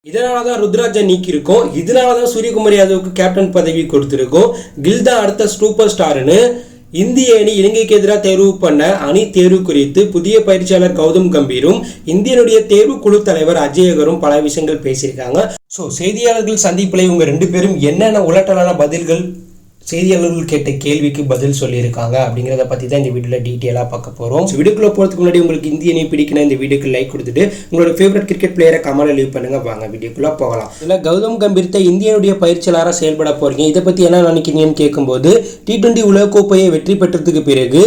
இதனால தான் ருத்ராஜை நீக்கியிருக்கோம். இதனால தான் சூரியகுமார் யாதவுக்கு கேப்டன் பதவி கொடுத்துருக்கோம். கில் தான் அடுத்த சூப்பர் ஸ்டார்னு இந்திய அணி இலங்கைக்கு எதிராக தேர்வு பண்ண அணி தேர்வு குறித்து புதிய பயிற்சியாளர் கௌதம் கம்பீரும் இந்தியனுடைய தேர்வு குழு தலைவர் அஜய் அகரும் பல விஷயங்கள் பேசியிருக்காங்க. ஸோ செய்தியாளர்கள் சந்திப்பில் இவங்க ரெண்டு பேரும் என்னென்ன உலட்டலான பதில்கள் செய்தியாளர்கள் கேட்ட கேள்விக்கு பதில் சொல்லியிருக்காங்க அப்படிங்கிறத பற்றி தான் இந்த வீடியோவில் டீட்டெயிலாக பார்க்க போகிறோம். வீடியோக்குள்ளே போகிறதுக்கு முன்னாடி உங்களுக்கு இந்திய அணி பிடிக்கணும் இந்த வீடியோக்கு லைக் கொடுத்துட்டு உங்களோட ஃபேவரட் கிரிக்கெட் பிளேயரை கமெண்ட்ல லீவ் பண்ணுங்க. வாங்க வீடியோக்குள்ளே போகலாம். இதில் கௌதம் கம்பீர் இந்தியனுடைய பயிற்சியாளராக செயல்பட போகிறீங்க. இதை பற்றி என்ன நினைக்கிறீங்கன்னு கேட்கும்போது T20 உலகக்கோப்பையை வெற்றி பெற்றதுக்கு பிறகு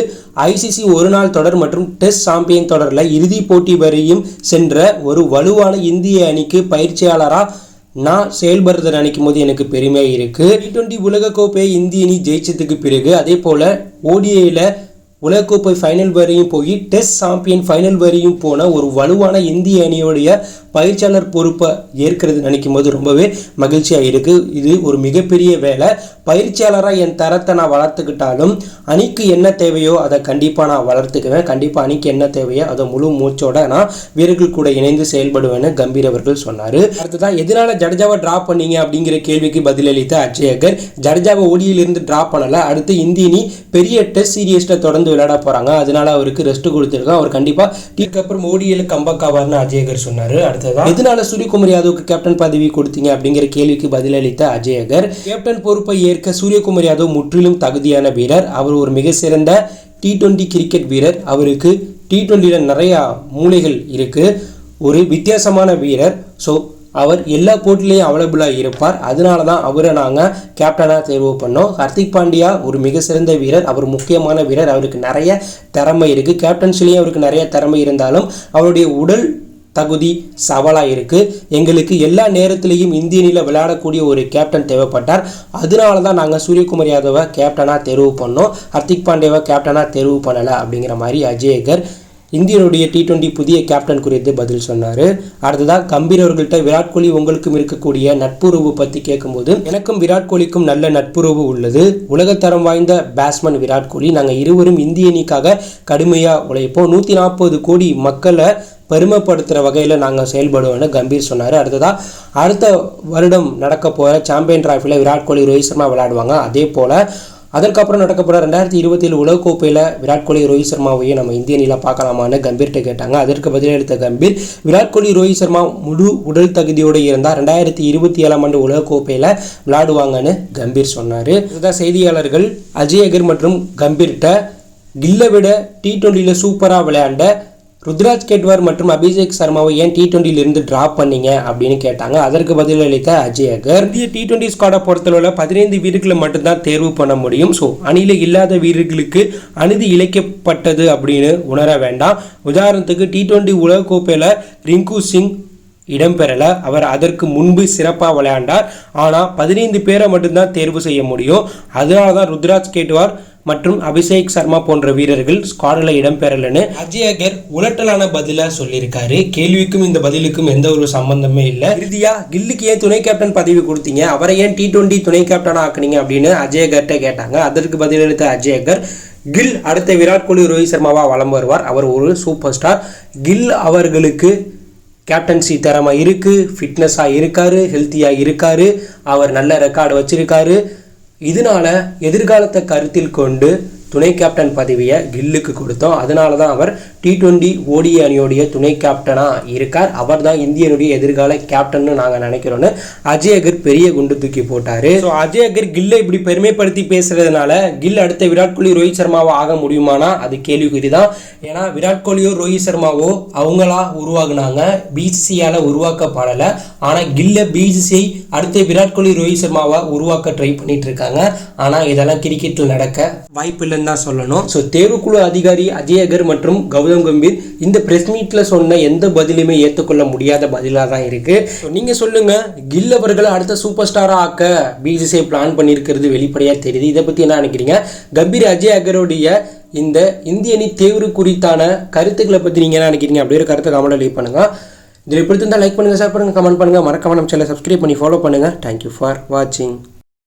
ICC ஒரு நாள் தொடர் மற்றும் டெஸ்ட் சாம்பியன் தொடரில் இறுதிப் போட்டி வரையும் சென்ற ஒரு வலுவான இந்திய அணிக்கு பயிற்சியாளராக நான் செயல்படுறதை நினைக்கும் போது எனக்கு பெருமையாக இருக்குது. T20 உலகக்கோப்பையை இந்திய அணி ஜெயிச்சதுக்கு பிறகு அதே போல் ODIயில் உலகக்கோப்பை ஃபைனல் வரையும் போய் டெஸ்ட் சாம்பியன் ஃபைனல் வரையும் போன ஒரு வலுவான இந்திய அணியோடைய பயிற்சியாளர் பொறுப்பை ஏற்கிறது நினைக்கும் போது ரொம்பவே மகிழ்ச்சியாக இருக்குது. இது ஒரு மிகப்பெரிய வேலை. பயிற்சியாளராக என் தரத்தை நான் வளர்த்துக்கிட்டாலும் அணிக்கு என்ன தேவையோ அதை கண்டிப்பாக நான் வளர்த்துக்குவேன். கண்டிப்பாக அணிக்கு என்ன தேவையோ அதை முழு மூச்சோட நான் வீரர்கள் கூட இணைந்து செயல்படுவேன்னு கம்பீர் அவர்கள் சொன்னார். அடுத்ததான் எதனால ஜடேஜாவை ட்ரா பண்ணீங்க அப்படிங்கிற கேள்விக்கு பதிலளித்த அஜய் அகர், ஜடேஜாவை ஓடியிலிருந்து ட்ரா பண்ணலை. அடுத்து இந்திய அணி பெரிய டெஸ்ட் சீரியஸில் தொடர்ந்து விளையாட போகிறாங்க, அதனால அவருக்கு ரெஸ்ட் கொடுத்துருக்கோம். அவர் கண்டிப்பாக இதுக்கப்புறம் ஓடியில் கம்பேக் ஆவார்னு அஜய் அகர் சொன்னார். அடுத்ததான் எதனால சூரியகுமார் யாதவுக்கு கேப்டன் பதவி கொடுத்தீங்க அப்படிங்கிற கேள்விக்கு பதிலளித்த அஜய் அகர், கேப்டன் பொறுப்பை ஏற்க சூரியகுமார் யாதவ் முற்றிலும் தகுதியான வீரர். அவர் ஒரு மிக சிறந்த T20 கிரிக்கெட் வீரர். அவருக்கு T20ல நிறையா மூளைகள் இருக்குது. ஒரு வித்தியாசமான வீரர். ஸோ அவர் எல்லா போட்டிலையும் அவைலபிளாக இருப்பார். அதனால தான் அவரை நாங்கள் கேப்டனாக தேர்வு பண்ணோம். ஹர்திக் பாண்டியா ஒரு மிக சிறந்த வீரர். அவர் முக்கியமான வீரர். அவருக்கு நிறைய திறமை இருக்குது. கேப்டன்சிலையும் அவருக்கு நிறைய திறமை இருந்தாலும் அவருடைய உடல் தகுதி சவாலாக இருக்குது. எங்களுக்கு எல்லா நேரத்திலையும் இந்திய அணியில் விளையாடக்கூடிய ஒரு கேப்டன் தேவைப்பட்டார். அதனால தான் நாங்கள் சூரியகுமார் யாதவை கேப்டனாக தேர்வு பண்ணோம், ஹர்திக் பாண்டியாவை கேப்டனாக தேர்வு பண்ணலை அப்படிங்கிற மாதிரி அஜய் அகர் இந்தியனுடைய T20 புதிய கேப்டன் குறித்து பதில் சொன்னார். அடுத்ததாக கம்பீர் அவர்கள்ட்ட விராட் கோலி உங்களுக்கும் இருக்கக்கூடிய நட்புறவு பற்றி கேட்கும்போது, எனக்கும் விராட் கோலிக்கும் நல்ல நட்புறவு உள்ளது. உலகத்தரம் வாய்ந்த பேட்ஸ்மேன் விராட் கோலி. நாங்கள் இருவரும் இந்திய அணிக்காக கடுமையாக உழைப்போம். 140 கோடி மக்களை பெருமைப்படுத்துகிற வகையில் நாங்கள் செயல்படுவோம்னு கம்பீர் சொன்னார். அடுத்த வருடம் நடக்க போகிற சாம்பியன் டிராஃபியில் விராட் கோலி ரோஹித் சர்மா விளையாடுவாங்க. அதே போல் அதற்கப்புறம் நடக்க போகிற 2027 உலகக்கோப்பையில் விராட் கோலி ரோஹித் சர்மாவையும் நம்ம இந்திய அணியில் பார்க்கலாமான்னு கம்பீர்கிட்ட கேட்டாங்க. அதற்கு பதிலளித்த கம்பீர், விராட் கோலி ரோஹித் சர்மா முழு உடல் தகுதியோடு இருந்தால் 2027ஆம் ஆண்டு உலகக்கோப்பையில் விளையாடுவாங்கன்னு கம்பீர் சொன்னார். இதுதான் செய்தியாளர்கள் அஜய் அகர் மற்றும் கம்பீர்கிட்ட கில்லை விட T20யில் சூப்பராக விளையாண்ட ருத்ராஜ் கேட்வார் மற்றும் அபிஷேக் சர்மாவை ஏன் T20லிருந்து ட்ராப் பண்ணீங்க அப்படின்னு கேட்டாங்க. அதற்கு பதிலளித்த அஜய் அகர், இந்திய T20 ஸ்குவாடை பொறுத்தளவில் 15 வீரர்களை மட்டும்தான் தேர்வு பண்ண முடியும். ஸோ அணியில் இல்லாத வீரர்களுக்கு அநீதி இழைக்கப்பட்டது அப்படின்னு உணர வேண்டாம். உதாரணத்துக்கு T20 உலகக்கோப்பையில் ரிங்கு சிங் இடம்பெறலை. அவர் அதற்கு முன்பு சிறப்பாக விளையாண்டார். ஆனால் 15 பேரை மட்டும்தான் தேர்வு செய்ய முடியும். அதனால தான் ருத்ராஜ் கேட்வார் மற்றும் அபிஷேக் சர்மா போன்ற வீரர்கள் ஸ்குவாடில் இடம்பெறலன்னு அஜய் அகர் உலட்டலான பதிலாக சொல்லியிருக்காரு. கேள்விக்கும் இந்த பதிலுக்கும் எந்த ஒரு சம்பந்தமே இல்லை. இறுதியா கில்லுக்கு ஏன் துணை கேப்டன் பதவி கொடுத்தீங்க, அவரை ஏன் T20 துணை கேப்டனாக ஆக்குனீங்க அப்படின்னு அஜய் அகர்கிட்ட கேட்டாங்க. அதற்கு பதிலளித்த அஜய் அகர், கில் அடுத்த விராட் கோலி ரோஹித் சர்மாவா வலம் வருவார். அவர் ஒரு சூப்பர் ஸ்டார். கில் அவர்களுக்கு கேப்டன்சி திறமை இருக்குது, ஃபிட்னஸாக இருக்கார், ஹெல்த்தியாக இருக்கார், அவர் நல்ல ரெக்கார்டு வச்சுருக்காரு. இதனால எதிர்காலத்தை கருத்தில் கொண்டு துணை கேப்டன் பதவியை கில்லுக்கு கொடுத்தோம். அதனால தான் அவர் T20 ODI அணியோடைய துணை கேப்டனாக இருக்கார். அவர் தான் இந்தியனுடைய எதிர்கால கேப்டன்னு நாங்கள் நினைக்கிறோன்னு அஜய் அகர் பெரிய குண்டு தூக்கி போட்டார். ஸோ அஜய் அகர் கில்லை இப்படி பெருமைப்படுத்தி பேசுறதுனால கில் அடுத்த விராட் கோலி ரோஹித் சர்மாவோ ஆக முடியுமானா அது கேள்விக்குறி தான். ஏன்னா விராட் கோலியோ ரோஹித் சர்மாவோ அவங்களா உருவாக்குனாங்க, BCCயால் உருவாக்கப்படலை. ஆனால் கில்லை BCCI அடுத்த விராட் கோலி ரோஹித் சர்மாவை உருவாக்க ட்ரை பண்ணிட்டு இருக்காங்க. ஆனால் இதெல்லாம் கிரிக்கெட்டில் நடக்க வாய்ப்பில்லை தான் சொல்லணும். ஸோ தேர்வுக்குழு அதிகாரி அஜய் அகர் மற்றும் கௌதம் கம்பீர் இந்த பிரஸ் மீட்ல சொன்ன எந்த பதிலுமே ஏற்றுக்கொள்ள முடியாத பதிலாக தான் இருக்கு. நீங்க சொல்லுங்க, கில் அவர்களை அடுத்த சூப்பர் ஸ்டாரா ஆக்க BCCI பிளான் பண்ணியிருக்கிறது வெளிப்படையா தெரியுது. இதை பத்தி என்ன நினைக்கிறீங்க? கம்பீர் அஜய் அகருடைய இந்த இந்திய அணி தேர்வு குறித்தான கருத்துக்களை பத்தி நீங்க என்ன நினைக்கிறீங்க அப்படிங்கிற கருத்தை கமெண்ட்ல லீவ் பண்ணுங்க. இதில் பிடித்திருந்தால் லைக் பண்ணுங்க, ஷேர் பண்ணுங்க, கமெண்ட் பண்ணுங்க, மறக்காம நம்ம சேனலை சப்ஸ்கிரைப் பண்ணி ஃபாலோ பண்ணுங்க. தேங்க்யூ ஃபார் வாட்சிங்.